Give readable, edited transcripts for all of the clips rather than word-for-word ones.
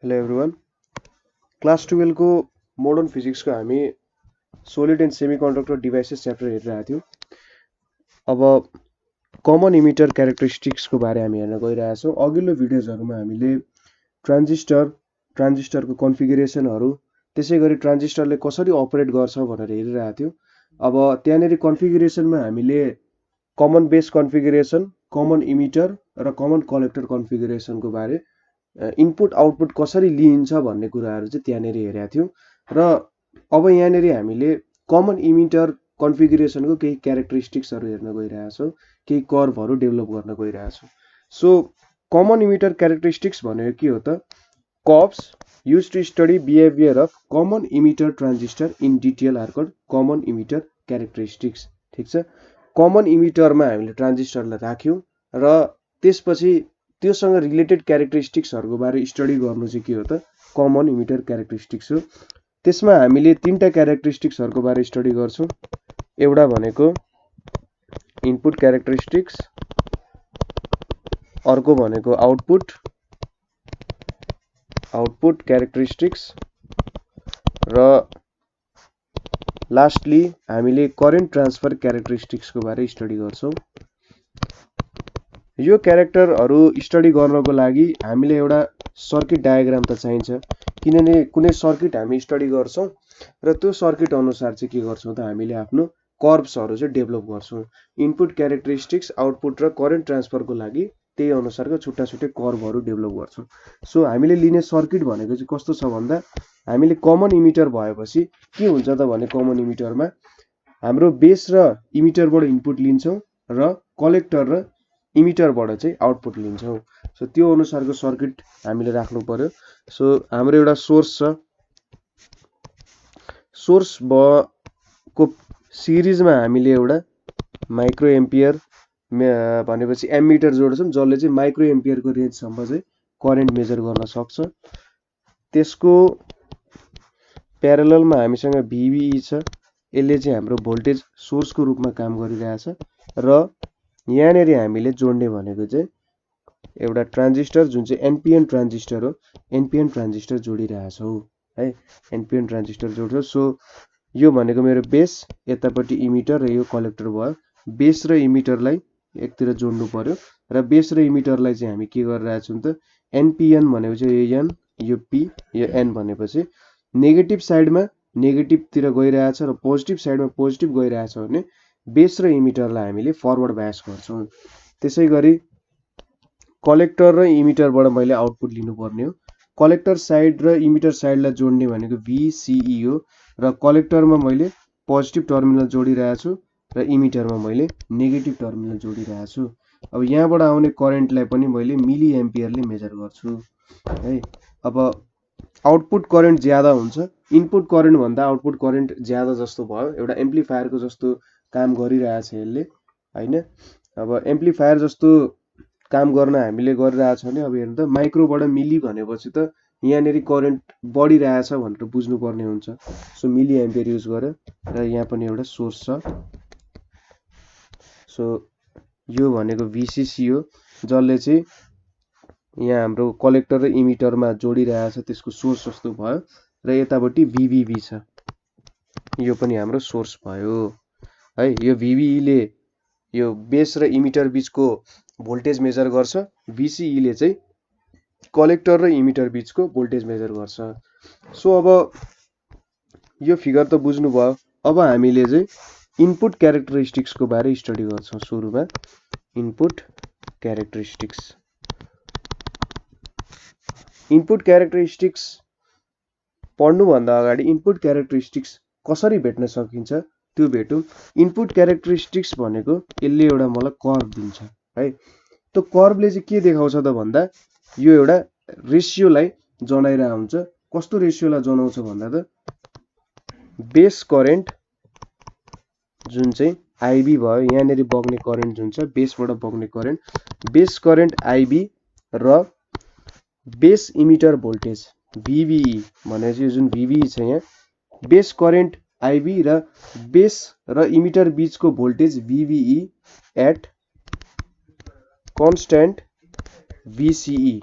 Hello everyone class 12 को modern physics को हामी सोलिड एन्ड सेमिकन्डक्टर डिभाइसेस च्याप्टर हेरिरहेको थियौँ। अब कमन इमिटर क्यारेक्टरिस्टिक्स को बारे हामी हेर्न गइरहेका छौँ। अघिल्लो भिडियोजहरुमा हामीले ट्रान्जिस्टरको कन्फिगरेसनहरु त्यसैगरी ट्रान्जिस्टरले कसरी अपरेट गर्छ भनेर हेरिरहेका थियौँ। अब त्यहाँनेरि कन्फिगरेसनमा हामीले common base configuration, common emitter र कमन कलेक्टर कन्फिगरेसनको बारे इनपुट आउटपुट कसरी लिइन्छ भन्ने कुराहरु चाहिँ त्यहाँनेरि हेरेका थियौँ र अब यहाँनेरि हामीले कमन इमिटर कन्फिगरेसनको केही क्यारेक्टरिस्टिक्सहरु हेर्न गइरहेका छौँ, केही कर्भहरु डेभलप गर्न गइरहेका छौँ। सो कमन इमिटर क्यारेक्टरिस्टिक्स भनेको के हो त? कर्भ्स used to study behavior of common emitter transistor in detail are called common emitter characteristics। ठीक छ, कमन इमिटरमा हामीले ट्रान्जिस्टरलाई राख्यौं र त्यसपछि त्योसँग रिलेटेड क्यारेक्टरिस्टिक्सहरुको बारे स्टडी गर्नु चाहिँ के हो त? कमन इमिटर क्यारेक्टरिस्टिक्स हो। त्यसमा हामीले तीनटा क्यारेक्टरिस्टिक्सहरुको बारे स्टडी गर्छौं। एउटा भनेको इनपुट क्यारेक्टरिस्टिक्स, अर्को भनेको आउटपुट क्यारेक्टरिस्टिक्स र लास्टली हामीले करेन्ट ट्रान्सफर क्यारेक्टरिस्टिक्सको बारे स्टडी गर्छौं। यो क्यारेक्टरहरु स्टडी गर्नको लागि हामीले एउटा सर्किट डायग्राम त चाहिन्छ, किनभने कुनै सर्किट हामी स्टडी गर्छौं र त्यो सर्किट अनुसार चाहिँ के गर्छौं त हामीले आफ्नो कर्भ्सहरु चाहिँ डेभलप गर्छौं। इनपुट क्यारेक्टरिस्टिक्स, आउटपुट र करेन्ट ट्रान्सफरको लागि त्यही अनुसारको छुट्टा-छुट्टै कर्भहरु डेभलप गर्छौं। सो हामीले लिने सर्किट भनेको चाहिँ कस्तो छ भन्दा हामीले कमन इमिटर भएपछि के हुन्छ त भने कमन इमिटरमा हाम्रो बेस र इमिटरबाट इनपुट लिन्छौं र कलेक्टर र इमिटरबाट चाहिँ आउटपुट लिन्छौं। सो त्यो अनुसारको सर्किट हामीले राख्नु पर्यो। सो हाम्रो एउटा सोर्स छ, सोर्स को सिरिजमा हामीले एउटा माइक्रो एम्पियर भनेपछि एमिटर जोड्छौं, जसले चाहिँ माइक्रो एम्पियरको रेन्जसम्म चाहिँ करेन्ट मेजर गर्न सक्छ। त्यसको प्यारललमा हामीसँग VBE छ, यसले चाहिँ हाम्रो भोल्टेज सोर्सको रूपमा काम गरिरहेछ र यहाँनेरि हामीले जोड्ने भनेको चाहिँ एउटा ट्रान्जिस्टर जुन चाहिँ एनपिएन ट्रान्जिस्टर हो, एनपिएन ट्रान्जिस्टर जोडिरहेछौं है, एनपिएन ट्रान्जिस्टर जोड्छौं। सो यो भनेको मेरो बेस, यतापट्टि इमिटर र यो कलेक्टर भयो। बेस र इमिटरलाई एकतिर जोड्नु पर्यो र बेस र इमिटरलाई चाहिँ हामी के गरिरहेछौं त एनपिएन भनेपछि यो एन, यो पी, यो एन भनेपछि नेगेटिभ साइडमा नेगेटिभ तिर गइरहेछ र पोजिटिभ साइडमा पोजिटिभ गइरहेछ भने बेस र इमिटरलाई हामीले फरवर्ड बायस गर्छौं। त्यसैगरी कलेक्टर र इमिटरबाट मैले आउटपुट लिनुपर्ने हो। कलेक्टर साइड र इमिटर साइडलाई जोड्ने भनेको VCE हो र कलेक्टरमा मैले पोजिटिभ टर्मिनल जोडिरहेछु र इमिटरमा मैले नेगेटिभ टर्मिनल जोडिरहेछु। अब यहाँबाट आउने करेन्टलाई पनि मैले मिली एम्पियरले मेजर गर्छु है। अब आउटपुट करेन्ट ज्यादा हुन्छ, इनपुट करेन्ट भन्दा आउटपुट करेन्ट ज्यादा जस्तो भयो। एउटा एम्प्लिफायरको जस्तो काम गरिरहेछ यसले हैन। अब एम्प्लिफायर जस्तो काम गर्न हामीले गरिरहेछ भने अब हेर्नु त माइक्रोबाट मिली भनेपछि त यहाँनेरि करेन्ट बढिरहेछ भनेर बुझ्नु पर्ने हुन्छ। सो मिली एम्पियर युज गरे र यहाँ पनि एउटा सोर्स छ। सो यो भनेको VCC हो, जसले चाहिँ यहाँ हाम्रो कलेक्टर र इमिटरमा जोडिरहेछ, त्यसको सोर्स जस्तो भयो र यतापट्टि VBB छ, यो पनि हाम्रो सोर्स भयो है। यो VBE ले यो बेस र इमिटर बीचको भोल्टेज मेजर गर्छ, VCE ले चाहिँ कलेक्टर र इमिटर बीचको भोल्टेज मेजर गर्छ। सो अब यो फिगर त बुझ्नु भयो। अब हामीले चाहिँ इनपुट क्यारेक्टरिस्टिक्सको बारे स्टडी गर्छौं। सुरुमा इनपुट क्यारेक्टरिस्टिक्स, इनपुट क्यारेक्टरिस्टिक्स पढ्नु भन्दा अगाडि इनपुट क्यारेक्टरिस्टिक्स कसरी भेट्न सकिन्छ त्यो भेटौं। इनपुट क्यारेक्टरिस्टिक्स भनेको यसले एउटा मलाई कर्भ दिन्छ है। त्यो कर्भले चाहिँ के देखाउँछ त भन्दा यो एउटा रेशियोलाई जनाइरा हुन्छ। कस्तो रेशियोलाई जनाउँछ भन्दा त बेस करेन्ट जुन चाहिँ IB भयो, यहाँनेरि बग्ने करेन्ट जुन छ बेसबाट बग्ने करेन्ट, बेस करेन्ट IB र बेस इमिटर भोल्टेज VBE भनेपछि यो जुन VBE छ यहाँ, बेस करेन्ट IB र बेस र इमिटर बीचको voltage VBE at constant VCE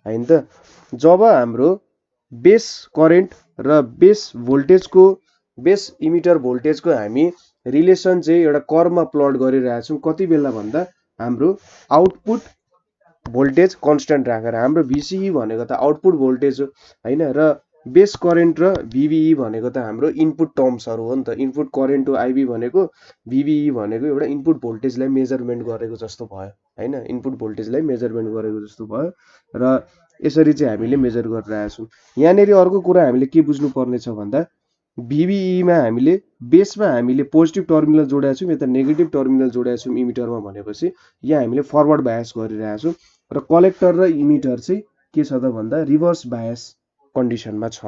हैन त। जब हाम्रो बेस करेन्ट र बेस भोल्टेजको बेस इमिटर भोल्टेजको हामी रिलेसन चाहिँ एउटा कर्वमा प्लट गरिरहेका छौँ कति बेला भन्दा हाम्रो आउटपुट भोल्टेज कन्स्ट्यान्ट राखेर। हाम्रो VCE भनेको त आउटपुट भोल्टेज हो हैन, र बेस करेन्ट र VBE भनेको त हाम्रो इनपुट टर्म्सहरू हो नि त। इनपुट करेन्ट हो IB भनेको, VBE भनेको एउटा इनपुट भोल्टेजलाई मेजरमेन्ट गरेको जस्तो भयो हैन, इनपुट भोल्टेजलाई मेजरमेन्ट गरेको जस्तो भयो र यसरी चाहिँ हामीले मेजर गरिरहेका छौँ। यहाँनिर अर्को कुरा हामीले के बुझ्नु पर्ने छ भन्दा VBE मा हामीले बेसमा हामीले पोजिटिभ टर्मिनल जोडेका छौँ, यता नेगेटिभ टर्मिनल जोडेका छौँ इमिटरमा भनेपछि यहाँ हामीले फरवर्ड बायस गरिरहेका छौँ र कलेक्टर र इमिटर चाहिँ के छ त भन्दा रिभर्स बायस कन्डिसनमा छ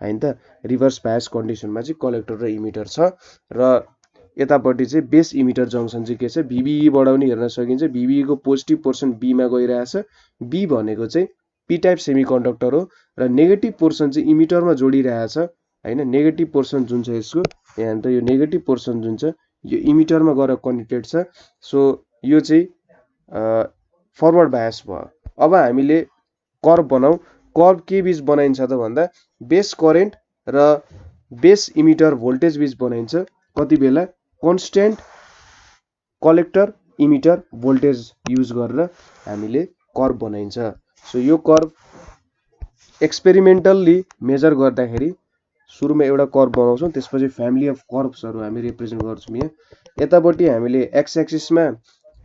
हैन त। रिभर्स बायस कन्डिसनमा चाहिँ कलेक्टर र इमिटर छ र यतापट्टि चाहिँ बेस इमिटर जङ्सन चाहिँ के छ VBE बाट पनि हेर्न सकिन्छ। VBE को पोजिटिभ पोर्सन B मा गइरहेछ, B भनेको चाहिँ P टाइप सेमिकन्डक्टर हो र नेगेटिभ पोर्सन चाहिँ इमिटरमा जोडिरहेछ हैन। नेगेटिभ पोर्सन जुन छ यसको यहाँ त यो नेगेटिभ पोर्सन जुन छ यो इमिटरमा गएर कनेक्टेड छ। सो यो चाहिँ फरवर्ड बायस भयो। अब हामीले कर्व बनाऊ। कर्व के बीच बनाइन्छ त भन्दा बेस करेन्ट र बेस इमिटर भोल्टेज बीच बनाइन्छ कति बेला constant collector emitter voltage use गरेर हामीले कर्व बनाइन्छ। सो यो कर्व एक्सपेरिमेन्टल्ली मेजर गर्दाखेरि सुरुमा एउटा कर्व बनाउँछौँ, त्यसपछि फ्यामिली अफ कर्व्सहरू हामी रिप्रेजेन्ट गर्छौँ। यहाँ यतापट्टि हामीले एक्स एक्सिसमा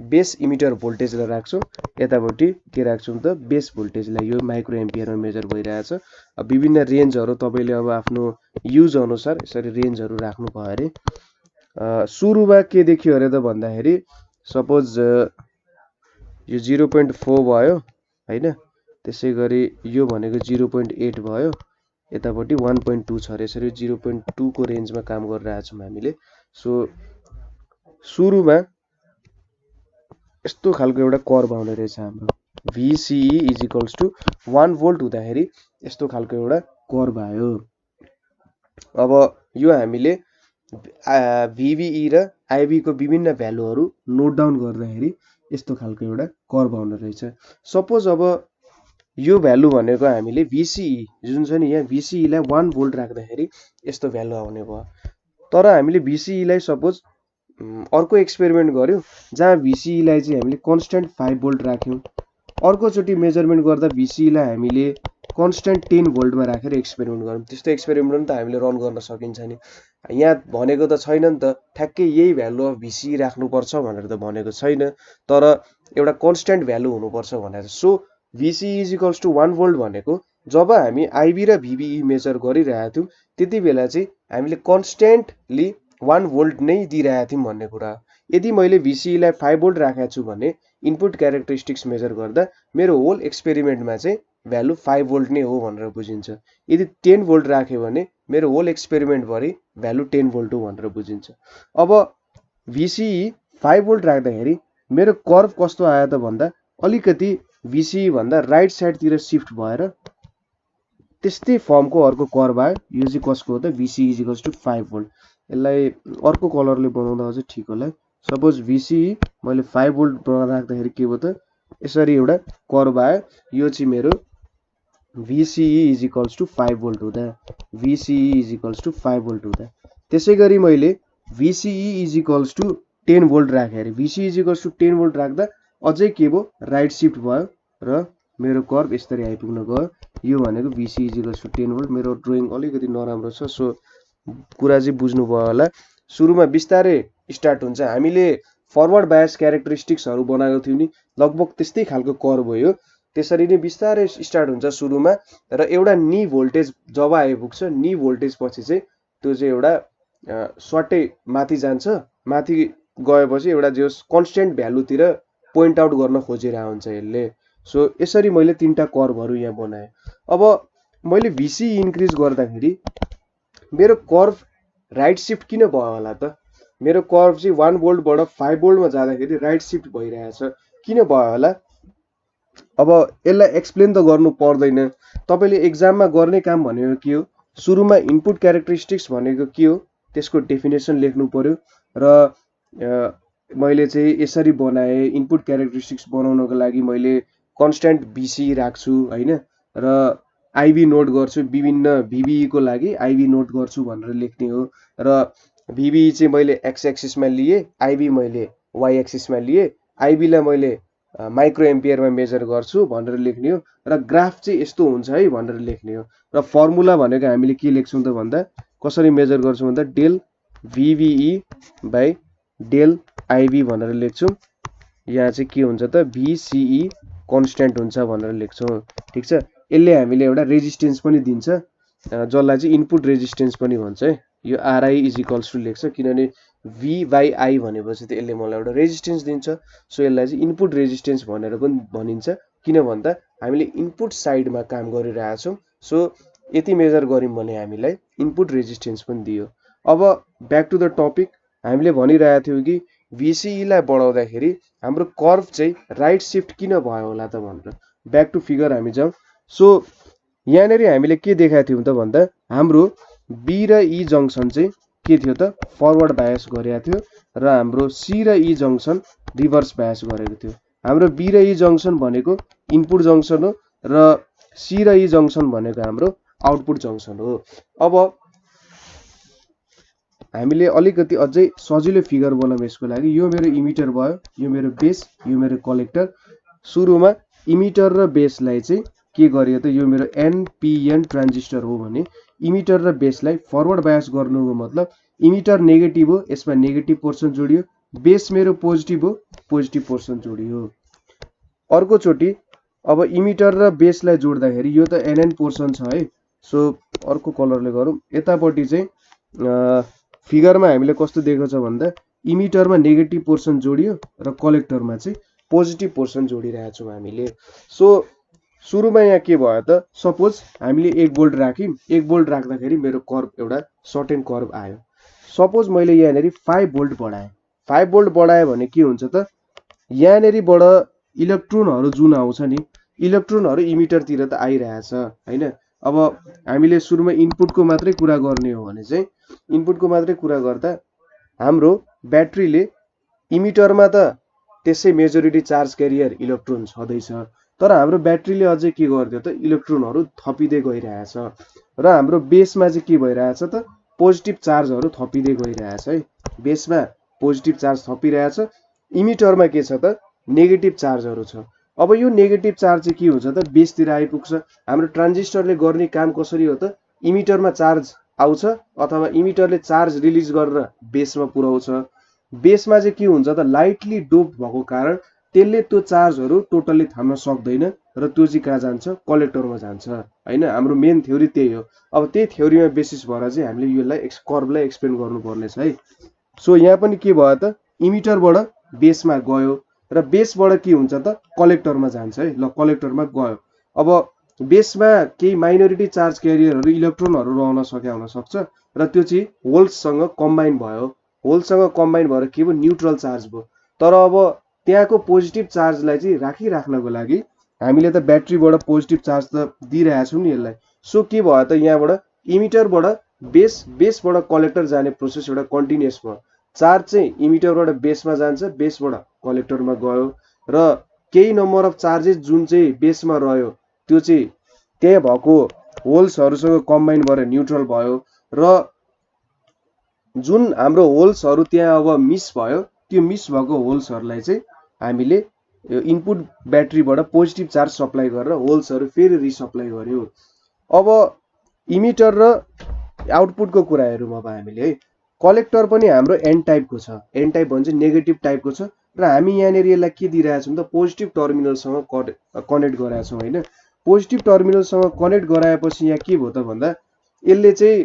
बेस इमिटर भोल्टेजलाई राख्छौँ, यतापट्टि के राख्छौँ त बेस भोल्टेजलाई। यो माइक्रो एम्पियरमा मेजर भइरहेछ। विभिन्न रेन्जहरू तपाईँले अब आफ्नो युज अनुसार यसरी रेन्जहरू राख्नु भयो अरे। सुरुमा के देखियो अरे त भन्दाखेरि सपोज यो 0.4 भयो हैन, त्यसै गरी यो भनेको 0.8 भयो, यतापट्टि 1.2 छ अरे। यसरी 0.2 को रेन्जमा काम गरिरहेछौँ हामीले। सो सुरुमा यस्तो खालको एउटा कर्व आउने रहेछ हाम्रो VCE is equals to 1 volt हुँदाखेरि यस्तो खालको एउटा कर्व आयो। अब यो हामीले VBE र IB को विभिन्न भ्यालुहरू नोट डाउन गर्दाखेरि यस्तो खालको एउटा कर्व आउने रहेछ। सपोज अब यो भ्यालु भनेको हामीले VCE जुन छ नि यहाँ VCE लाई 1 भोल्ट राख्दाखेरि यस्तो भ्यालु आउने भयो। तर हामीले VCE लाई सपोज अर्को एक्सपेरिमेन्ट गर्यौं जहाँ VCE लाई चाहिँ हामीले कन्स्ट्यान्ट 5 भोल्ट राख्यौं। अर्कोचोटि मेजरमेन्ट गर्दा VCE लाई हामीले कन्स्ट्यान्ट 10 भोल्टमा राखेर एक्सपेरिमेन्ट गरौँ। त्यस्तो एक्सपेरिमेन्ट पनि त हामीले रन गर्न सकिन्छ नि। यहाँ भनेको त छैन नि त ठ्याक्कै यही भ्यालु अफ VCE राख्नुपर्छ भनेर त भनेको छैन, तर एउटा कन्स्ट्यान्ट भ्यालु हुनुपर्छ भनेर। So VCE is equals to 1 volt भनेको जब हामी IB र VBE मेजर गरिरहेका थियौं त्यति बेला चाहिँ हामीले कन्स्ट्यान्टली 1 भोल्ट नै दिइरहेका थियौं भन्ने कुरा। यदि मैले VCE लाई 5 भोल्ट राखेको छु भने इनपुट क्यारेक्टरिस्टिक्स मेजर गर्दा मेरो होल एक्सपेरिमेन्टमा चाहिँ भ्यालु 5 भोल्ट नै हो भनेर बुझिन्छ। यदि 10 भोल्ट राखे भने मेरो होल एक्सपेरिमेन्ट भरि भ्यालु 10 भोल्ट हो भनेर बुझिन्छ। अब VCE 5 भोल्ट राख्दाखेरि मेरो कर्व कस्तो आयो त भन्दा अलिकति VCE भन्दा राइट साइडतिर शिफ्ट भएर त्यस्तै फर्मको अर्को कर्व आयो। यो चाहिँ कसको हो त VCE is equals to 5 volt. यसलाई अर्को कलरले बनाउँदा अझै ठिक होला। सपोज VCE मैले 5 भोल्ट राख्दाखेरि के भयो त यसरी एउटा कर्व आयो। यो चाहिँ मेरो VCE is equals to 5 volt हुँदा, VCE is equals to 5 volt हुँदा। त्यसै गरी मैले VCE is equals to 10 volt राखेँ अरे। VCE is equals to 10 volt राख्दा अझै के भयो राइट शिफ्ट भयो र मेरो कर्व यसरी आइपुग्न गयो। यो भनेको VCE is equals to 10 volt. मेरो ड्रइङ अलिकति नराम्रो छ, सो कुरा चाहिँ बुझ्नु भयो होला। सुरुमा बिस्तारै स्टार्ट हुन्छ। हामीले फरवर्ड बायस क्यारेक्टरिस्टिक्सहरू बनाएको थियौं नि, लगभग त्यस्तै खालको कर्व हो यो। त्यसरी नै बिस्तारै स्टार्ट हुन्छ सुरुमा र एउटा नी भोल्टेज जब आइपुग्छ, नी भोल्टेज पछि चाहिँ त्यो चाहिँ एउटा स्वाटै माथि जान्छ। माथि गएपछि एउटा जो कन्स्ट्यान्ट भ्यालुतिर पोइन्ट आउट गर्न खोजिरहेको हुन्छ यसले। सो यसरी मैले तीनटा कर्वहरू यहाँ बनाएँ। अब मैले VCE इन्क्रिज गर्दाखेरि मेरो कर्व राइट शिफ्ट किन भयो होला त? मेरो कर्व चाहिँ 1 भोल्टबाट 5 भोल्टमा जाँदाखेरि राइट शिफ्ट भइरहेछ, किन भयो होला? अब यसलाई एक्सप्लेन त गर्नु पर्दैन। तपाईले एक्जाममा गर्ने काम भनेको के हो, सुरुमा इनपुट क्यारेक्टरिस्टिक्स भनेको के हो त्यसको डेफिनेसन लेख्नु पर्यो र मैले चाहिँ यसरी बनाए। इनपुट क्यारेक्टरिस्टिक्स बनाउनको लागि मैले कन्स्ट्यान्ट VCE राख्छु हैन, र IV नोट गर्छु, विभिन्न VBE को लागि IV नोट गर्छु भनेर लेख्ने हो। र VBE चाहिँ मैले x एक्सिसमा लिए, IV मैले y एक्सिसमा लिए, IV लाई मैले माइक्रो एम्पियरमा मेजर गर्छु भनेर लेख्ने हो। र ग्राफ चाहिँ यस्तो हुन्छ है भनेर लेख्ने हो। र फर्मुला भनेको हामीले के लेख्छौँ त भन्दा कसरी मेजर गर्छौँ भन्दा del VBE by del IV भनेर लेख्छौँ। यहाँ चाहिँ के हुन्छ त VCE कन्स्ट्यान्ट हुन्छ भनेर लेख्छौँ। ठिक छ, यसले हामीले एउटा रेजिस्टेन्स पनि दिन्छ, जसलाई चाहिँ इनपुट रेजिस्टेन्स पनि भन्छ है। यो RI इज इक्वल्स टु लेख्छ, किनभने V बाई I भनेपछि त यसले मलाई एउटा रेजिस्टेन्स दिन्छ। सो यसलाई चाहिँ इनपुट रेजिस्टेन्स भनेर पनि भनिन्छ, किन भन्दा हामीले इनपुट साइडमा काम गरिरहेछौँ। सो यति मेजर गऱ्यौँ भने हामीलाई इनपुट रेजिस्टेन्स पनि दियो। अब ब्याक टु द टपिक, हामीले भनिरहेको थियौँ कि VCE लाई बढाउँदाखेरि हाम्रो कर्भ चाहिँ राइट सिफ्ट किन भयो होला त भनेर। ब्याक टु फिगर हामी जाउँ। सो यहाँनिर हामीले के देखाएको थियौँ त भन्दा हाम्रो B र E जङ्सन चाहिँ के थियो त फरवर्ड बायस गरेको थियो, र हाम्रो C र E जङ्सन रिभर्स बायस गरेको थियो। हाम्रो B र E जङ्सन भनेको इनपुट जङ्सन हो, र C र E जङ्सन भनेको हाम्रो आउटपुट जङ्सन हो। अब हामीले अलिकति अझै सजिलो फिगर बनाउँ यसको लागि। यो मेरो इमिटर भयो, यो मेरो बेस, यो मेरो कलेक्टर। सुरुमा इमिटर र बेसलाई चाहिँ के गरियो त, यो मेरो NPN ट्रान्जिस्टर हो भने इमिटर र बेसलाई फरवर्ड बायस गर्नुको मतलब इमिटर नेगेटिभ हो, यसमा नेगेटिभ पोर्सन जोडियो, बेस मेरो पोजिटिभ हो, पोजिटिभ पोर्सन जोडियो। अर्कोचोटि अब इमिटर र बेसलाई जोड्दाखेरि यो त NN पोर्सन छ है। सो अर्को कलरले गरौँ। यतापट्टि चाहिँ फिगरमा हामीले कस्तो देखेको छ भन्दा इमिटरमा नेगेटिभ पोर्सन जोडियो र कलेक्टरमा चाहिँ पोजिटिभ पोर्सन जोडिरहेको छौँ हामीले। सो सुरुमा यहाँ के भयो त, सपोज हामीले 1 भोल्ट राख्यौँ, 1 भोल्ट राख्दाखेरि मेरो कर्भ एउटा सर्टेन कर्भ आयो। सपोज मैले यहाँनिर 5 भोल्ट बढाएँ, 5 भोल्ट बढाएँ भने के हुन्छ त, यहाँनिरबाट इलेक्ट्रोनहरू जुन आउँछ नि, इलेक्ट्रोनहरू इमिटरतिर त आइरहेछ हैन। अब हामीले सुरुमा इनपुटको मात्रै कुरा गर्ने हो भने चाहिँ इनपुटको मात्रै कुरा गर्दा हाम्रो ब्याट्रीले इमिटरमा त त्यसै मेजोरिटी चार्ज क्यारियर इलेक्ट्रोन छँदैछ, तर हाम्रो ब्याट्रीले अझै के गर्दियो त इलेक्ट्रोनहरू थपिँदै गइरहेछ, र हाम्रो बेसमा चाहिँ के भइरहेछ त पोजिटिभ चार्जहरू थपिँदै गइरहेछ है। बेसमा पोजिटिभ चार्ज थपिरहेछ, इमिटरमा के छ त नेगेटिभ चार्जहरू छ। अब यो नेगेटिभ चार्ज चाहिँ के हुन्छ त बेसतिर आइपुग्छ। हाम्रो ट्रान्जिस्टरले गर्ने काम कसरी हो त, इमिटरमा चार्ज आउँछ अथवा इमिटरले चार्ज रिलिज गरेर बेसमा पुर्याउँछ। बेसमा चाहिँ के हुन्छ त लाइटली डोप भएको कारण त्यसले त्यो चार्जहरू टोटल्ली थाम्न सक्दैन, र त्यो चाहिँ कहाँ जान्छ, कलेक्टरमा जान्छ हैन। हाम्रो मेन थ्योरी त्यही हो। अब त्यही थ्योरीमा बेसिस भएर चाहिँ हामीले यसलाई कर्भलाई एक्सप्लेन गर्नुपर्ने छ है। सो यहाँ पनि के भयो त, इमिटरबाट बेसमा गयो र बेसबाट के हुन्छ त कलेक्टरमा जान्छ है। ल कलेक्टरमा गयो। अब बेसमा केही माइनोरिटी चार्ज क्यारियरहरू इलेक्ट्रोनहरू रहन सके हुन सक्छ, र त्यो चाहिँ होल्ससँग कम्बाइन भयो। होल्ससँग कम्बाइन भएर के भयो, न्युट्रल चार्ज भयो। तर अब त्यहाँको पोजिटिभ चार्जलाई चाहिँ राखिराख्नको लागि हामीले त ब्याट्रीबाट पोजिटिभ चार्ज त दिइरहेछौँ नि यसलाई। सो के भयो त यहाँबाट इमिटरबाट बेस, बेसबाट कलेक्टर जाने प्रोसेस एउटा कन्टिन्युअस भयो। चार्ज चाहिँ इमिटरबाट बेसमा जान्छ, बेसबाट कलेक्टरमा गयो, र केही नम्बर अफ चार्जेस जुन चाहिँ बेसमा रह्यो त्यो चाहिँ त्यहाँ भएको होल्सहरूसँग कम्बाइन भएर न्युट्रल भयो, र जुन हाम्रो होल्सहरू त्यहाँ अब मिस भयो, त्यो मिस भएको होल्सहरूलाई चाहिँ हामीले इनपुट ब्याट्रीबाट पोजिटिभ चार्ज सप्लाई गरेर होल्सहरू फेरि रिसप्लाई गर्यो। अब इमिटर र आउटपुटको कुरा हेरौँ अब हामीले है। कलेक्टर पनि हाम्रो एन टाइपको छ, एन टाइप भन्छ नेगेटिभ टाइपको छ, र हामी यहाँनिर यसलाई के दिइरहेछौँ त पोजिटिभ टर्मिनलसँग कनेक्ट गराएछौँ हैन। पोजिटिभ टर्मिनलसँग कनेक्ट गराएपछि यहाँ के भयो त भन्दा यसले चाहिँ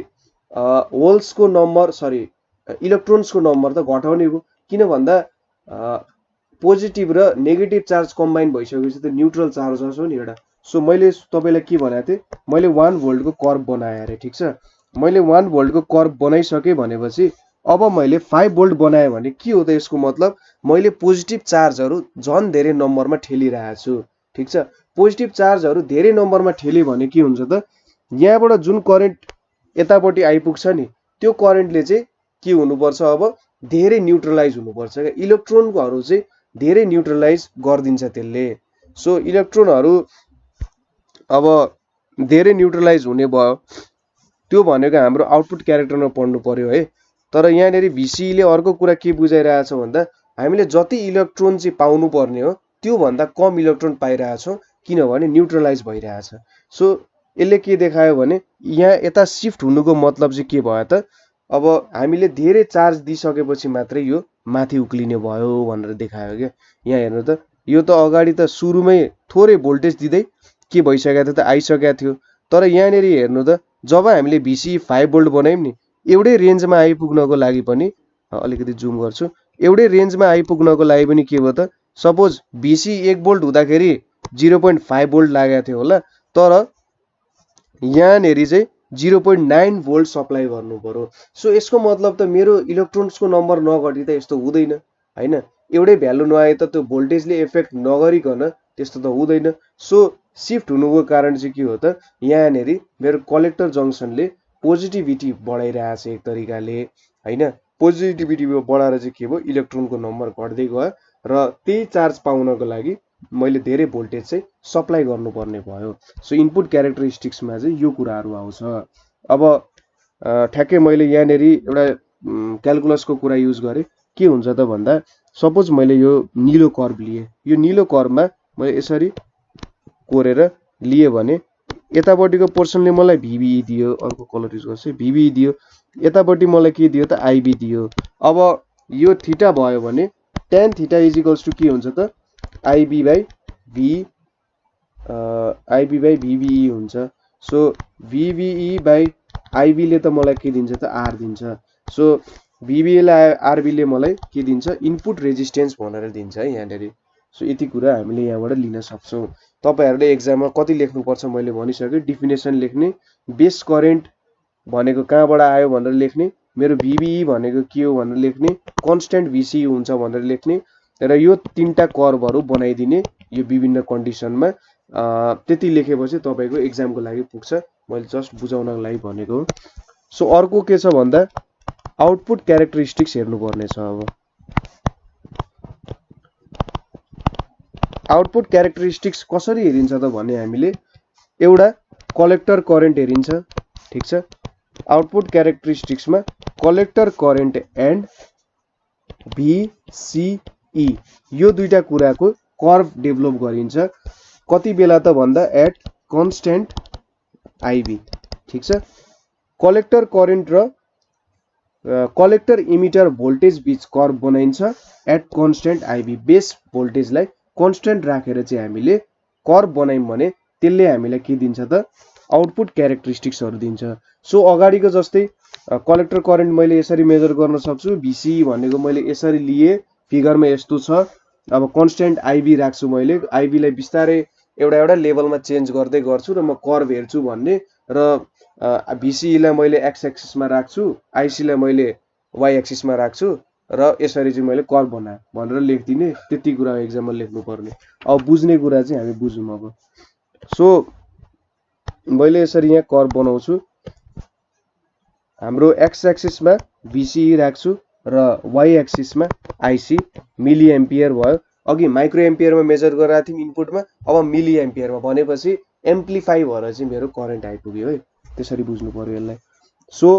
होल्सको नम्बर इलेक्ट्रोन्सको नम्बर त घटाउने भयो, किन भन्दा पोजिटिभ र नेगेटिभ चार्ज कम्बाइन भइसकेपछि त न्युट्रल चार्ज आउँछ नि एउटा। सो मैले तपाईँलाई के भनेको थिएँ, मैले 1 भोल्टको कर्भ बनाएँ अरे, ठिक छ। मैले 1 भोल्टको कर्भ बनाइसकेँ भनेपछि अब मैले 5 भोल्ट बनाएँ भने के हो त यसको मतलब, मैले पोजिटिभ चार्जहरू झन् धेरै नम्बरमा ठेलिरहेको छु, ठिक छ। पोजिटिभ चार्जहरू धेरै नम्बरमा ठेल्यो भने के हुन्छ त, यहाँबाट जुन करेन्ट यतापट्टि आइपुग्छ नि त्यो करेन्टले चाहिँ के हुनुपर्छ, अब धेरै न्युट्रलाइज हुनुपर्छ क्या। इलेक्ट्रोनहरू चाहिँ धेरै न्युट्रलाइज गरिदिन्छ त्यसले। सो इलेक्ट्रोनहरू अब धेरै न्युट्रलाइज हुने भयो, त्यो भनेको हाम्रो आउटपुट क्यारेक्टरमा पढ्नु पर्यो है। तर यहाँनिर VCE ले अर्को कुरा के बुझाइरहेछ भन्दा हामीले जति इलेक्ट्रोन चाहिँ पाउनु पर्ने हो त्योभन्दा कम इलेक्ट्रोन पाइरहेछौँ, किनभने न्युट्रलाइज भइरहेछ। सो यसले के देखायो भने यहाँ यता सिफ्ट हुनुको मतलब चाहिँ के भयो त, अब हामीले धेरै चार्ज दिइसकेपछि मात्रै यो माथि उक्लिने भयो भनेर देखायो क्या। यहाँ हेर्नु त, यो त अगाडि त सुरुमै थोरै भोल्टेज दिँदै के भइसकेको थियो त, आइसकेको थियो। तर यहाँनिर हेर्नु त, जब हामीले VCE 5 भोल्ट बनायौँ नि, एउटै रेन्जमा आइपुग्नको लागि पनि, अलिकति जुम गर्छु, एउटै रेन्जमा आइपुग्नको लागि पनि के भयो त, सपोज VCE 1 भोल्ट हुँदाखेरि 0.5 भोल्ट लागेको थियो होला, तर यहाँनिर चाहिँ 0.9 भोल्ट सप्लाई गर्नु पर्यो। सो यसको मतलब त मेरो इलेक्ट्रोन्सको नम्बर नघटी त यस्तो हुँदैन हैन, एउटै भ्यालु नआए त त्यो भोल्टेजले इफेक्ट नगरिकन त्यस्तो त हुँदैन। सो सिफ्ट हुनुको कारण चाहिँ के हो त, यहाँनिर मेरो कलेक्टर जङ्सनले पोजिटिभिटी बढाइरहेछ एक तरिकाले हैन। पोजिटिभिटी बढाएर चाहिँ के भयो, इलेक्ट्रोनको नम्बर घट्दै गयो र त्यही चार्ज पाउनको लागि मैले धेरै भोल्टेज चाहिँ सप्लाई गर्नुपर्ने भयो। सो इनपुट क्यारेक्टरिस्टिक्समा चाहिँ यो कुराहरू आउँछ। अब ठ्याक्कै मैले यहाँनिर एउटा क्यालकुलसको कुरा युज गरेँ। के हुन्छ त भन्दा सपोज मैले यो निलो कर्भ लिएँ, यो निलो कर्भमा मैले यसरी कोरेर लिएँ भने यतापट्टिको पोर्सनले मलाई VBE दियो, अर्को कलर युज गर्छु, VBE दियो, यतापट्टि मलाई के दियो त, IB दियो। अब यो थीटा भयो भने tan थीटा इजिकल्स टु के हुन्छ त, IB बाई VBE हुन्छ। सो VBE बाई IB ले त मलाई के दिन्छ त, R दिन्छ। सो VBE लाई RB ले मलाई के दिन्छ, इनपुट रेजिस्टेन्स भनेर दिन्छ है यहाँनिर। सो यति कुरा हामीले यहाँबाट लिन सक्छौँ। तपाईहरुले एक्जाममा कति लेख्नुपर्छ मैले भनिसकेँ, डेफिनेसन लेख्ने, बेस करेन्ट भनेको कहाँबाट आयो भनेर लेख्ने, मेरो VBE भनेको के हो भनेर लेख्ने, कन्स्ट्यान्ट VCE हुन्छ भनेर लेख्ने र यो तीनटा कर्भहरू बनाइदिने यो विभिन्न कन्डिसनमा। त्यति लेखेपछि तपाईको एक्जामको लागि पुग्छ। मैले जस्ट बुझाउनको लागि भनेको हो। सो अर्को के छ भन्दा आउटपुट क्यारेक्टरिस्टिक्स हेर्नुपर्ने छ। अब आउटपुट क्यारेक्टरिस्टिक्स कसरी हेरिन्छ त भने हामीले एउटा कलेक्टर करेन्ट हेरिन्छ, ठीक छ। आउटपुट क्यारेक्टरिस्टिक्समा कलेक्टर करेन्ट एन्ड VCE यो दुईटा कुराको कर्भ डेभलप गरिन्छ। कति बेला त भन्दा एट कन्स्ट्यान्ट IB, ठीक छ। कलेक्टर करेन्ट र कलेक्टर इमिटर भोल्टेज बीच कर्भ बनाइन्छ एट कन्स्ट्यान्ट IB। बेस भोल्टेजलाई कन्स्ट्यान्ट राखेर चाहिँ हामीले कर्भ बनायौं भने त्यसले हामीलाई के दिन्छ त, आउटपुट क्यारेक्टरिस्टिक्सहरु दिन्छ। सो अगाडिको जस्तै कलेक्टर करेन्ट मैले यसरी मेजर गर्न सक्छु, VCE भनेको मैले यसरी लिए, फिगरमा यस्तो छ। अब कन्स्ट्यान्ट IB राख्छु मैले, IB लाई बिस्तारै एउटा लेभलमा चेन्ज गर्दै गर्छु र म कर्भ हेर्छु भन्ने, र VCE लाई मैले x एक्सिसमा राख्छु, IC लाई मैले y एक्सिसमा राख्छु र यसरी चाहिँ मैले कर्भ बनाए भनेर लेख्दिने। त्यति कुरा एक्जाममा लेख्नु पर्ने। अब बुझ्ने कुरा चाहिँ हामी बुझौँ अब। सो मैले यसरी यहाँ कर्भ बनाउँछु, हाम्रो x एक्सिसमा VCE राख्छु र y एक्सिसमा IC, मिली एम्पियर भयो। अघि माइक्रो एम्पियरमा मेजर गरेका थियौं इनपुटमा, अब मिली एम्पियरमा भनेपछि एम्प्लिफाई भएर चाहिँ मेरो करेन्ट आइपुग्यो है। त्यसरी बुझ्नु पर्यो यसलाई। सो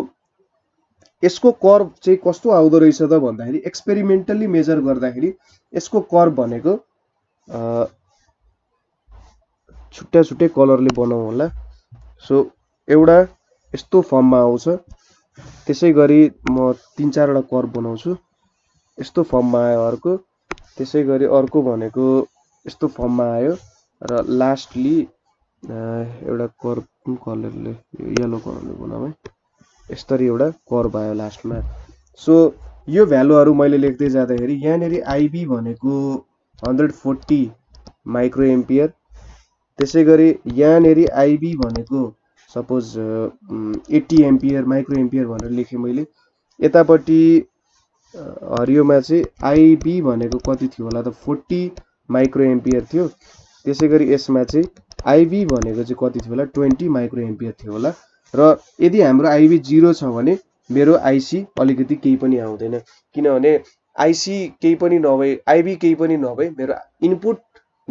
यसको कर्भ चाहिँ कस्तो आउँदो रहेछ त भन्दाखेरि एक्सपेरिमेन्टली मेजर गर्दाखेरि यसको कर्भ भनेको छुट्टा छुट्टै कलरले बनाउँ होला। सो एउटा यस्तो फर्ममा आउँछ, त्यसै गरी म 3-4 वटा कर्भ बनाउँछु, यस्तो फर्ममा आयो अर्को, त्यसै गरी अर्को भनेको यस्तो फर्ममा आयो र लास्टली एउटा कर्भ कलरले येलो कलरले बनाऊ है, यसरी एउटा कर्भ आयो लास्टमा। सो यो भ्यालुहरु मैले लेख्दै जाँदाखेरि यहाँनेरि IB भनेको 140 माइक्रो एम्पियर, त्यसै गरी यहाँनेरि IB भनेको सपोज 80 एम्पियर माइक्रो एम्पियर भनेर लेखे मैले। यतापट्टि हरियोमा चाहिँ IB भनेको कति थियो होला त, 40 माइक्रो एम्पियर थियो। त्यसै गरी यसमा चाहिँ IB भनेको चाहिँ कति थियो होला, 20 माइक्रो एम्पियर थियो होला। र यदि हाम्रो IB 0 छ भने मेरो IC अलिकति केही पनि आउँदैन, किनभने IC केही पनि नभए, IB केही पनि नभए मेरो इनपुट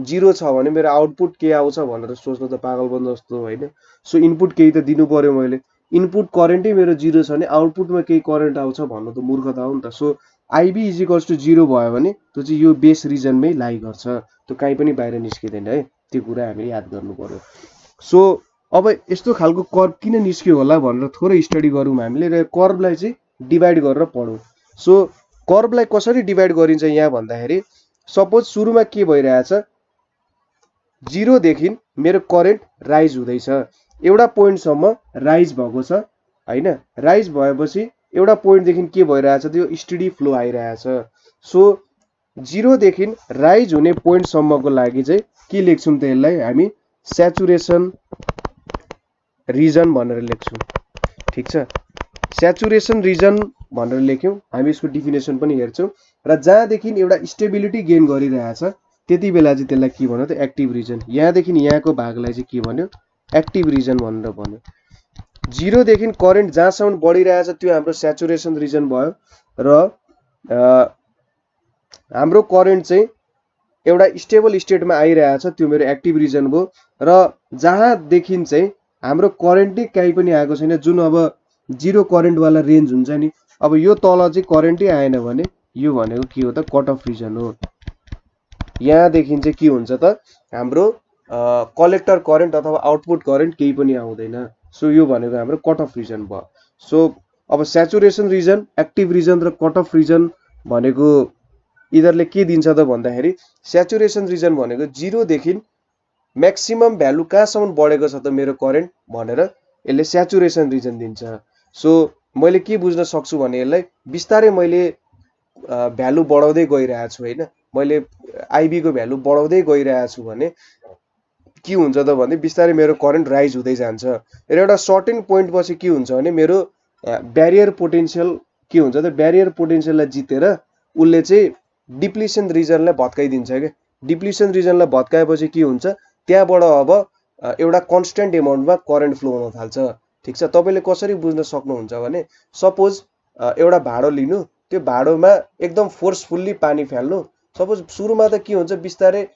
0 छ भने मेरो आउटपुट के आउँछ भनेर सोच्नु त पागलपन जस्तो हैन। सो इनपुट केही त दिनु पर्यो मैले। इनपुट करेन्टै मेरो 0 छ भने आउटपुटमा केही करेन्ट आउँछ भन्नु त मूर्खता हो नि त। सो IB = 0 भयो भने त्यो चाहिँ यो बेस रिजनमै लाई गर्छ, त्यो कहीँ पनि बाहिर निस्किँदैन है। त्यो कुरा हामीले याद गर्नु पर्यो। सो अब यस्तो खालको कर्व किन निस्क्यो होला भनेर थोरै स्टडी गरौँ हामीले र कर्वलाई चाहिँ डिभाइड गरेर पढौँ। सो कर्वलाई कसरी डिभाइड गरिन्छ यहाँ भन्दाखेरि सपोज सुरुमा के भइरहेछ, 0 देखि मेरो करेन्ट राइज हुँदैछ, एउटा पोइन्टसम्म राइज भएको छ हैन। राइज भएपछि एउटा पोइन्टदेखि के भइरहेछ, त्यो स्टेडी फ्लो आइरहेछ। सो 0 देखि राइज हुने पोइन्टसम्मको लागि चाहिँ के लेख्छौँ त यसलाई हामी स्याचुरेसन रिजन भनेर लेख्छौँ। ठिक छ, स्याचुरेसन रिजन भनेर लेख्यौँ हामी। यसको डिफिनेसन पनि हेर्छौँ र जहाँदेखि एउटा स्टेबिलिटी गेन गरिरहेछ त्यति बेला चाहिँ त्यसलाई के भन्यो त एक्टिभ रिजन। यहाँदेखि यहाँको भागलाई चाहिँ के भन्यो, एक्टिभ रिजन भनेर भन्यो। 0 देखि करेन्ट जहाँसम्म बढिरहेछ त्यो हाम्रो स्याचुरेसन रिजन भयो र हाम्रो करेन्ट चाहिँ एउटा स्टेबल स्टेटमा आइरहेछ त्यो मेरो एक्टिभ रिजन भयो। र जहाँदेखि चाहिँ हाम्रो करेन्टै कहीँ पनि आएको छैन, जुन अब 0 करेन्टवाला रेन्ज हुन्छ नि, अब यो तल चाहिँ करेन्टै आएन भने यो भनेको के हो त कट अफ रिजन हो। यहाँदेखि चाहिँ के हुन्छ त हाम्रो कलेक्टर करेन्ट अथवा आउटपुट करेन्ट केही पनि आउँदैन। सो यो भनेको हाम्रो कट अफ रिजन भयो। सो अब स्याचुरेसन रिजन, एक्टिभ रिजन र कट अफ रिजन भनेको यिनीहरूले के दिन्छ त भन्दाखेरि स्याचुरेसन रिजन भनेको 0 देखि म्याक्सिमम भ्यालु कहाँसम्म बढेको छ त मेरो करेन्ट भनेर यसले स्याचुरेसन रिजन दिन्छ। सो मैले के बुझ्न सक्छु भने यसलाई बिस्तारै मैले भ्यालु बढाउँदै गइरहेको छु हैन, मैले IB को भ्यालु बढाउँदै गइरहेको छु भने के हुन्छ त भन्दै बिस्तारै मेरो करेन्ट राइज हुँदै जान्छ र एउटा सर्टेन पोइन्ट पछि के हुन्छ भने मेरो ब्यारियर पोटेन्शियल के हुन्छ त, ब्यारियर पोटेन्शियललाई जितेर उसले चाहिँ डिप्लिसन रिजनलाई भत्काइदिन्छ क्या। डिप्लिसन रिजनलाई भत्काएपछि के हुन्छ, त्यहाँबाट अब एउटा कन्स्ट्यान्ट एमाउन्टमा करेन्ट फ्लो हुन थाल्छ। ठिक छ, तपाईँले कसरी बुझ्न सक्नुहुन्छ भने सपोज एउटा भाँडो लिनु, त्यो भाँडोमा एकदम फोर्सफुल्ली पानी फाल्नु। सपोज सुरुमा त के हुन्छ, बिस्तारै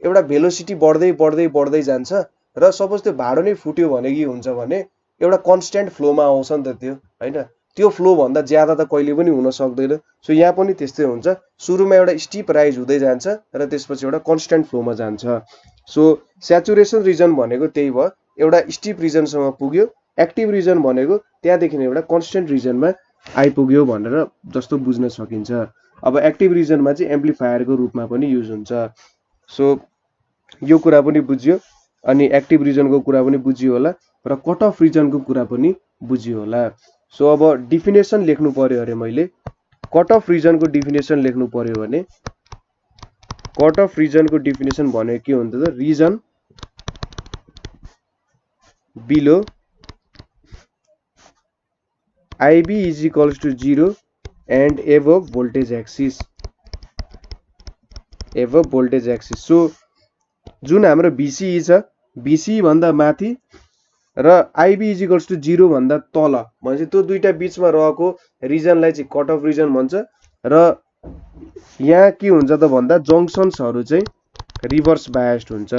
एउटा भेलोसिटी बढ्दै बढ्दै बढ्दै जान्छ र सपोज त्यो भाँडो नै फुट्यो भने के हुन्छ भने एउटा कन्स्ट्यान्ट फ्लोमा आउँछ नि त त्यो हैन। त्यो फ्लो भन्दा ज्यादा त कहिले पनि हुन सक्दैन। सो यहाँ पनि त्यस्तै हुन्छ, सुरुमा एउटा स्टिप राइज हुँदै जान्छ र त्यसपछि एउटा कन्स्ट्यान्ट फ्लोमा जान्छ। सो स्याचुरेसन रिजन भनेको त्यही भयो, एउटा स्टिप रिजनसम्म पुग्यो। एक्टिभ रिजन भनेको त्यहाँदेखि एउटा कन्स्ट्यान्ट रिजनमा आइपुग्यो भनेर जस्तो बुझ्न सकिन्छ। अब एक्टिभ रिजनमा चाहिँ एम्प्लिफायरको रूपमा पनि युज हुन्छ। सो यो कुरा पनि बुझ्यो, अनि एक्टिभ रिजनको कुरा पनि बुझ्यो होला र कट अफ रिजनको कुरा पनि बुझ्यो होला। सो अब डिफिनेसन लेख्नु पर्यो अरे मैले, कट अफ रिजनको डिफिनेसन लेख्नु पर्यो भने कट अफ रिजनको डिफिनेसन भनेको के हुन्छ त, reason below IB = 0 and above voltage axis, above voltage axis। So जुन हाम्रो VCE छ, VCE भन्दा माथि र IB = 0 भन्दा तल भनेपछि त्यो दुईटा बीचमा रहेको रिजनलाई चाहिँ कट अफ रिजन भन्छ। र यहाँ के हुन्छ त भन्दा जंक्सन्सहरू चाहिँ रिभर्स बायस्ड हुन्छ।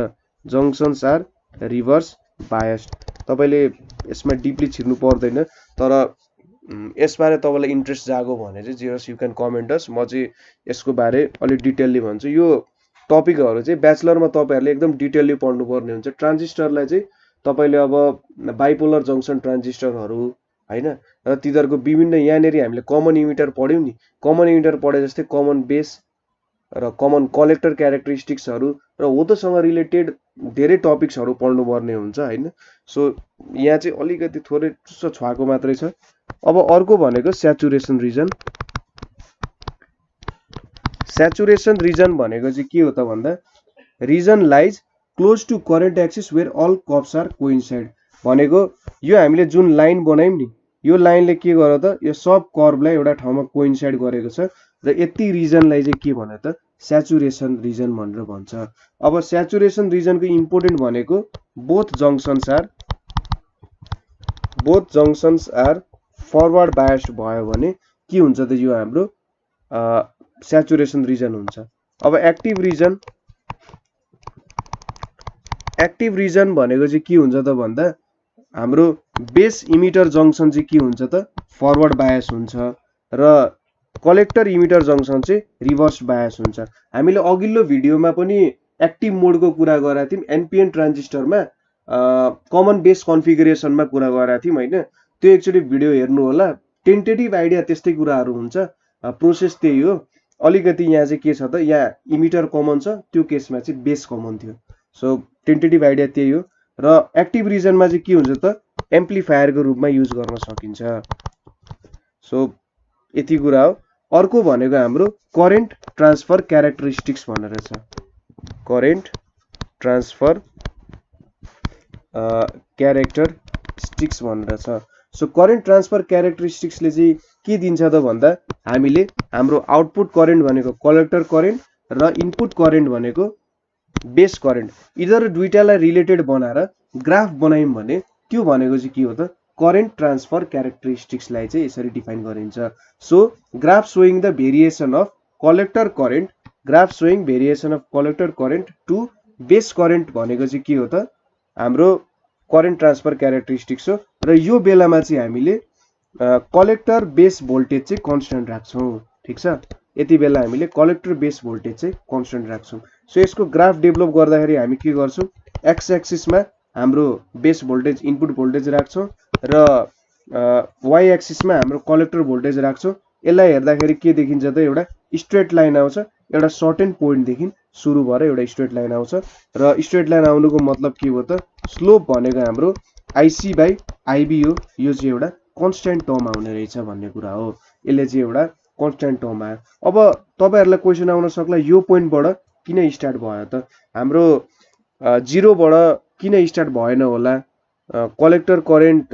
जंक्सन्स आर रिभर्स बायस्ड। तपाईले यसमा डिपली छिर्नु पर्दैन, तर यसबारे तपाईलाई इन्ट्रेस्ट जागो भने चाहिँ जस्ट यु क्यान कमेन्ट अस, म चाहिँ यसको बारे अलि डिटेलली भन्छु। यो टपिकहरू चाहिँ ब्याचलरमा तपाईहरुले एकदम डिटेलली पढ्नु पर्ने हुन्छ। ट्रान्जिस्टरलाई चाहिँ तपाईले अब बाइपोलर जंक्सन ट्रान्जिस्टरहरू हैन, र तिनीहरुको विभिन्न यहाँनेरि हामीले कमन इमिटर पढ्यौं नि, कमन इमिटर पढे जस्तै कमन बेस र कमन कलेक्टर क्यारेक्टरिस्टिक्सहरू र होतोसँग रिलेटेड धेरै टपिक्सहरू पढ्नु पर्ने हुन्छ हैन। सो यहाँ चाहिँ अलिकति थोरै चुच्चो छुवाको मात्रै छ। अब अर्को भनेको स्याचुरेसन रिजन। स्याचुरेसन रिजन भनेको चाहिँ के हो त भन्दा region lies close to current axis where all curves are coincide. भनेको यो हामीले जुन लाइन बनायौं नि, यो लाइनले के गर्यो त, यो सब कर्वलाई एउटा ठाउँमा कोइन्साइड गरेको छ र यति रिजनलाई चाहिँ के भन्यो त स्याचुरेसन रिजन भनेर भन्छ। अब स्याचुरेसन रिजनको इम्पोर्टेन्ट भनेको बोथ जंक्सन्स आर फरवर्ड बायस्ड भयो भने के हुन्छ त यो हाम्रो स्याचुरेसन रिजन हुन्छ। अब एक्टिभ रिजन एक्टिभ रिजन भनेको चाहिँ के हुन्छ त भन्दा हाम्रो बेस इमिटर जंक्सन चाहिँ के हुन्छ त फरवर्ड बायस हुन्छ र कलेक्टर इमिटर जंक्सन चाहिँ रिभर्स बायस हुन्छ। हामीले अघिल्लो भिडियोमा पनि एक्टिभ मोडको कुरा गरेका थियौं, एनपिएन ट्रान्जिस्टरमा कमन बेस कन्फिगरेसनमा कुरा गरेका थियौं हैन। त्यो एकचोटि भिडियो हेर्नु होला। टेन्टेटिभ आइडिया त्यस्तै कुराहरू हुन्छ, प्रोसेस त्यही हो। अलिकति यहाँ चाहिँ के छ त, यहाँ इमिटर कमन छ, त्यो केसमा चाहिँ बेस कमन थियो। सो टेन्टेटिभ आइडिया त्यही हो। र एक्टिभ रिजनमा चाहिँ के हुन्छ त, एम्प्लिफायरको रूपमा युज गर्न सकिन्छ। सो यति कुरा हो। अर्को भनेको हाम्रो करेन्ट ट्रान्सफर क्यारेक्टरिस्टिक्स भनेर छ। करेन्ट ट्रान्सफर क्यारेक्टरिस्टिक्स भनेर छ। सो करेन्ट ट्रान्सफर क्यारेक्टरिस्टिक्सले चाहिँ के दिन्छ त भन्दा हामीले हाम्रो आउटपुट करेन्ट भनेको कलेक्टर करेन्ट र इनपुट करेन्ट भनेको बेस करेन्ट यिनीहरू दुईटालाई रिलेटेड बनाएर ग्राफ बनायौं भने त्यो भनेको चाहिँ के हो त, करेन्ट ट्रान्सफर क्यारेक्टरिस्टिक्सलाई चाहिँ यसरी डिफाइन गरिन्छ। So graph showing the variation of collector current, graph showing variation of collector current to base current भनेको चाहिँ के हो त, हाम्रो करेन्ट ट्रान्सफर क्यारेक्टरिस्टिक्स हो। र यो बेलामा चाहिँ हामीले कलेक्टर बेस भोल्टेज चाहिँ कन्स्टेन्ट राख्छौं। ठीक छ, यति बेला हामीले कलेक्टर बेस भोल्टेज चाहिँ कन्स्टेन्ट राख्छौं। सो यसको ग्राफ डेभलप गर्दाखेरि हामी के गर्छौं, एक्स एक्सिसमा हाम्रो बेस भोल्टेज इनपुट भोल्टेज राख्छौं र वाई एक्सिसमा हाम्रो कलेक्टर भोल्टेज राख्छौं। यसलाई हेर्दाखेरि के देखिन्छ त, एउटा स्ट्रेट लाइन आउँछ, एउटा सर्टेन पोइन्टदेखि सुरु भएर एउटा स्ट्रेट लाइन आउँछ र स्ट्रेट लाइन आउनुको मतलब के हो त, स्लोप भनेको हाम्रो आइसी बाई आइबी हो। यो चाहिँ एउटा कन्स्टेन्ट टर्म आउने रहेछ भन्ने कुरा हो। यसले चाहिँ एउटा कन्स्टेन्ट टर्म आयो। अब तपाईहरुलाई क्वेशन आउन सक्ला, यो पोइन्टबाट किन स्टार्ट भयो त, हाम्रो 0 बाट किन स्टार्ट भएन होला, कलेक्टर करेन्ट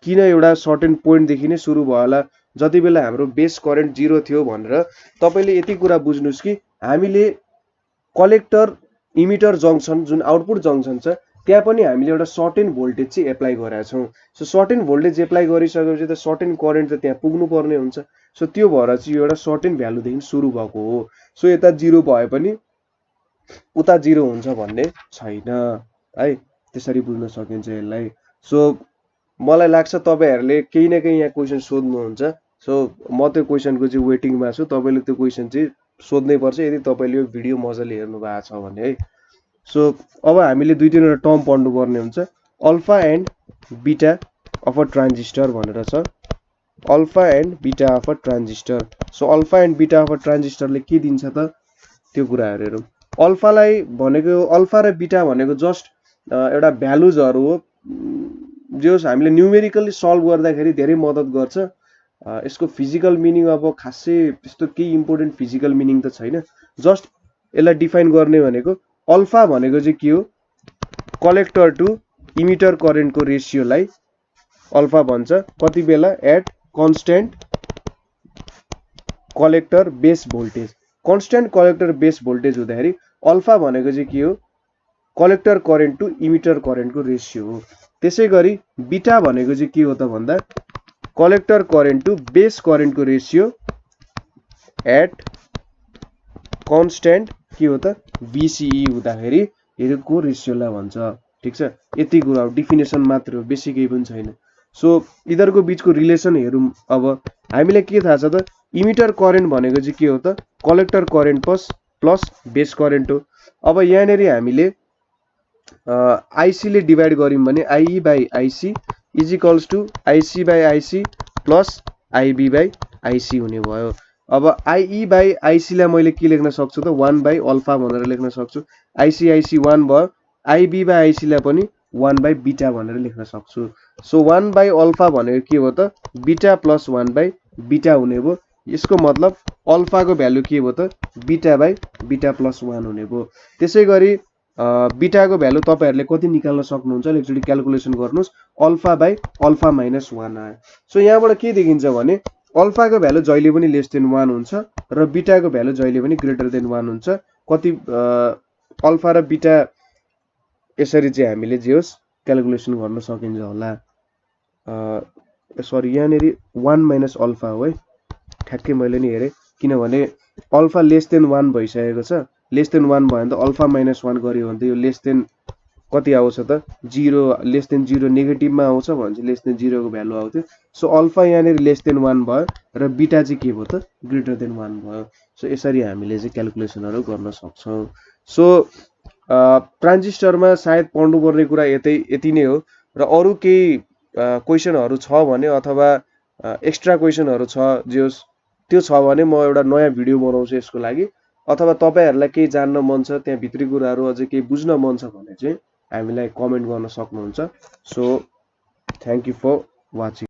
किन एउटा सर्टेन पोइन्टदेखि नै सुरु भयो होला, जति बेला हाम्रो बेस करेन्ट 0 थियो भनेर। तपाईले यति कुरा बुझ्नुस् कि हामीले कलेक्टर इमिटर जंक्सन जुन आउटपुट जंक्सन छ त्यहाँ पनि हामीले एउटा सर्टेन भोल्टेज चाहिँ एप्लाई गरेका छौं। सो सर्टेन भोल्टेज एप्लाई गरिसकेपछि त सर्टेन करेन्ट त त्यहाँ पुग्नु पर्ने हुन्छ। सो त्यो भएर चाहिँ एउटा सर्टेन भ्यालुदेखि सुरु भएको हो। सो यता 0 भए पनि उता 0 हुन्छ भन्ने छैन है, त्यसरी बुझ्न सकिन्छ यसलाई। सो मलाई लाग्छ तपाईहरुले केही न केही यहाँ क्वेशन सोध्नुहुन्छ। सो म त्यो क्वेशनको चाहिँ वेटिङमा छु, तपाईले त्यो क्वेशन चाहिँ सोध्नै पर्छ यदि तपाईले यो भिडियो मजाले हेर्नु भएको छ भने है। सो अब हामीले दुई तीनवटा टर्म पढ्नु पर्ने हुन्छ। Alpha and beta of a transistor भनेर छ, alpha and beta of a transistor. So alpha and beta of a ट्रान्जिस्टरले के दिन्छ त, त्यो कुराहरु हेरौं। अल्फालाई भनेको, अल्फा र बीटा भनेको जस्ट एउटा भ्यालुजहरु हो, जो हामीले न्यूमेरिकली सल्भ गर्दाखेरि धेरै मद्दत गर्छ। यसको फिजिकल मिनिङ अब खासै त्यस्तो केही इम्पोर्टेन्ट फिजिकल मिनिङ त छैन, जस्ट यसलाई डिफाइन गर्ने भनेको अल्फा भनेको चाहिँ के हो, कलेक्टर टु इमिटर करेन्टको रेशियोलाई अल्फा भन्छ। कति बेला, at constant collector base voltage. Constant collector base voltage हुँदाखेरि अल्फा भनेको चाहिँ के हो, कलेक्टर करेन्ट टु इमिटर करेन्टको रेशियो हो। त्यसैगरी बीटा भनेको चाहिँ के हो त भन्दा कलेक्टर करेन्ट टु बेस करेन्टको रेशियो एट कन्स्टेन्ट के हो त बीसीई हुँदाखेरि यसको रेशियोलाई भन्छ। ठीक छ, यति कुरा हो, डिफिनेसन मात्र हो, बेसी केही पनि छैन। सो यिनीहरुको बीचको रिलेसन हेरौं। अब हामीलाई के थाहा छ त, इमिटर करेन्ट भनेको चाहिँ के हो त, collector current plus base current हो। अब यहाँनेरि हामीले आईसी ले डिवाइड गर्यौं भने IE by IC is equals to IC by IC plus IB by IC हुने भयो। अब आईई बाई आईसी लाई मैले के लेख्न सक्छु त, 1 बाई अल्फा भनेर लेख्न सक्छु। आईसी आईसी 1 भयो, आईबी बाई आईसी लाई पनि 1 बाई बीटा भनेर लेख्न सक्छु। सो 1 बाई अल्फा भनेको के हो त, बीटा प्लस 1 बाई बीटा हुने भयो। यसको मतलब अल्फा को भ्यालु के हो त, बीटा बाई बीटा प्लस 1 हुने भयो। त्यसैगरी बीटा को भ्यालु तपाईहरुले कति निकाल्न सक्नुहुन्छ, एकचोटी क्याल्कुलेसन गर्नुस्, अल्फा बाई अल्फा माइनस 1 आयो। सो यहाँबाट के देखिन्छ भने अल्फा को भ्यालु जहिले पनि लेस देन 1 हुन्छ र बीटा को भ्यालु जहिले पनि ग्रेटर देन 1 हुन्छ। कति अल्फा र बीटा यसरी चाहिँ हामीले जे होस् क्याल्कुलेसन गर्न सकिन्छ होला। सरी, यहाँनेरि 1 माइनस अल्फा हो है, ठ्याक्कै मैले नि हेरे, किनभने अल्फा लेस देन 1 भइसकेको छ। लेस देन 1 भयो भने त अल्फा माइनस 1 गर्यो भने त यो लेस देन कति आउँछ त 0 लेस देन 0 नेगेटिभमा आउँछ भने चाहिँ लेस देन 0 को भ्यालु आउँथ्यो। सो अल्फा यहाँनिर लेस देन 1 भयो र बिटा चाहिँ के भयो त ग्रेटर देन 1 भयो। सो यसरी हामीले चाहिँ क्याल्कुलेसनहरू गर्न सक्छौँ। सो ट्रान्जिस्टरमा सायद पढ्नुपर्ने कुरा यति नै हो र अरू केही क्वेसनहरू छ भने अथवा एक्स्ट्रा क्वेसनहरू छ त्यो छ भने म एउटा नयाँ भिडियो बनाउँछु यसको लागि, अथवा तपाईहरुलाई केही जान्न मन छ त्यहाँ भित्री कुराहरू अझै केही बुझ्न मन छ भने चाहिँ हामीलाई कमेन्ट गर्न सक्नुहुन्छ। So thank you for watching.